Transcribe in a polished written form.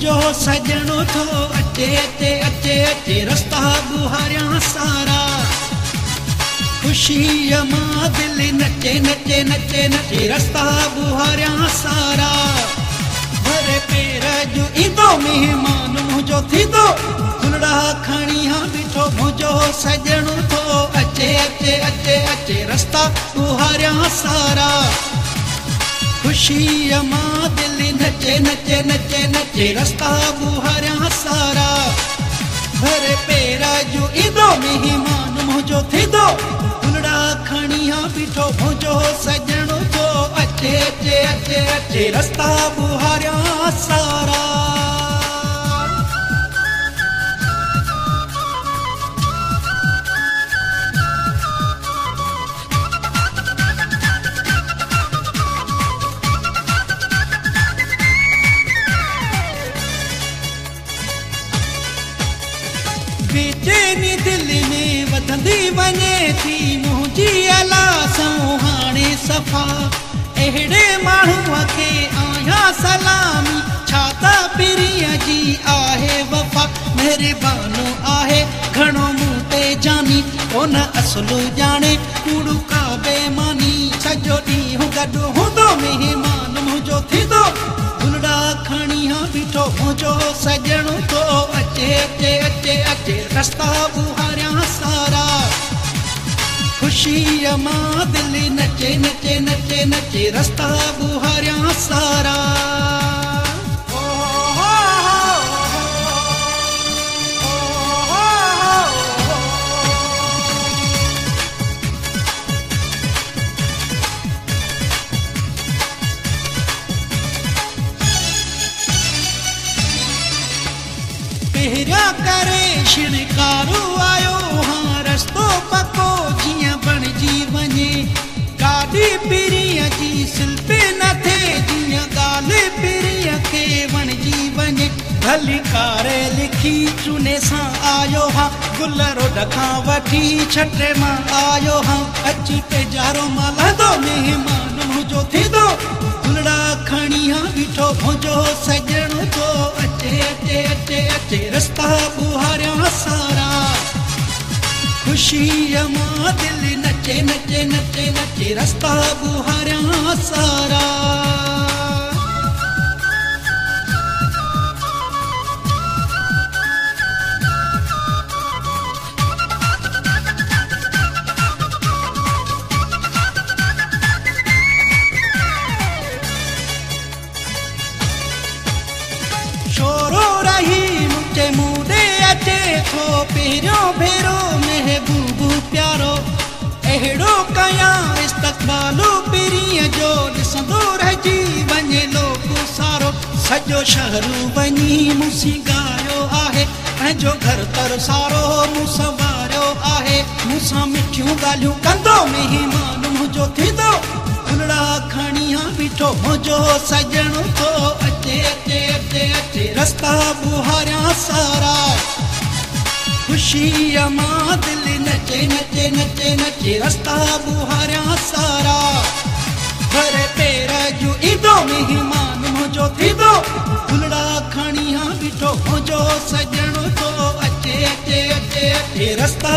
मुझो सजणो थो अचे अचे अचे अचे रस्ता बुहारियां सारा खुशीअ मां दिलि नचे नचे नचे नचे रस्ता बुहारियां सारा भरे पेर जो ईंदो महिमान मुंहिंजो थींदो फुलड़ा खणी हां बीठो मुंहिंजो सजणो थो अचे अचे अचे अचे रस्ता बुहारियां सारा खुशीअ मां दिलि नचे नचे नचे नचे रस्ता बुहारियां सारा भरे पेर जो ईंदो महिमान मुंहिंजो थींदो फुलड़ा खणी हां बीठो मुंहिंजो सजणो थो अचे अचे अचे अचे रस्ता बुहारियां सारा बेचैनी दिल में वधंदी वञे थी मुंहिंजी अला सुहाणे सफ़ा अहिड़े माण्हूअ खे आहियां सलामी छा त पीरीअ जी आहे वफ़ा महिरबानो आहे घणो मूं ते जानी कोन असुलु ॼाणे कूड़ू का बेमानी सॼो ॾींहुं गॾु हूंदो महिमान मुंहिंजो थींदो फुलड़ा खणी हां बीठो मुंहिंजो सजणो थो अचे अचे अचे अचे रस्ता बुहारियां सारा खुशीअ मां दिलि नचे नचे नचे नचे रस्ता बुहारियां सारा पहिरियां करे शिणकारो आयो हां रस्तो पको जीअं बणिजी वञे गाॾी पीरीअ जी सिल्पे न थिए जीअं ॻाल्हि पीरीअ खे वणिजी वञे भली कारे लिखी चूने सां आयो हां गुल रोड खां वठी छटे मां आयो हां अची पेजारो मां लहंदो महिमान मुंहिंजो थींदो फुलड़ा खणी हां बीठो मुंहिंजो सजणो थो अचे अचे अचे अचे रस्ता बुहारियां सारा खुशीअ मां दिलि नचे नचे नचे नचे रस्ता बुहारियां सारा छोरो रही मुझे मूडे अचे थो पहिरियों भेरो महबूबू प्यारो अहिड़ो कयां इस्तक़बालो पीरीअ जो ॾिसंदो रहिजी वञे लोको सारो सॼो शहरु वञी मूंसी ॻायो आहे पंहिंजो घर तर सारो मूं संवारियो आहे मूंसां मिठियूं ॻाल्हियूं कंदो महिमान मुंहिंजो थींदो फुलड़ा खणी हां बीठो मुंहिंजो सजणो थो अचे अचे अचे अचे रस्ता बुहारियां सारा खुशीअ मां दिलि नचे नचे नचे नचे रस्ता बुहारियां सारा भरे पेर जो ईंदो महिमान मुंहिंजो थींदो फुलड़ा खणी हां बीठो मुंहिंजो सजणो थो अचे अचे अचे अचे रस्ता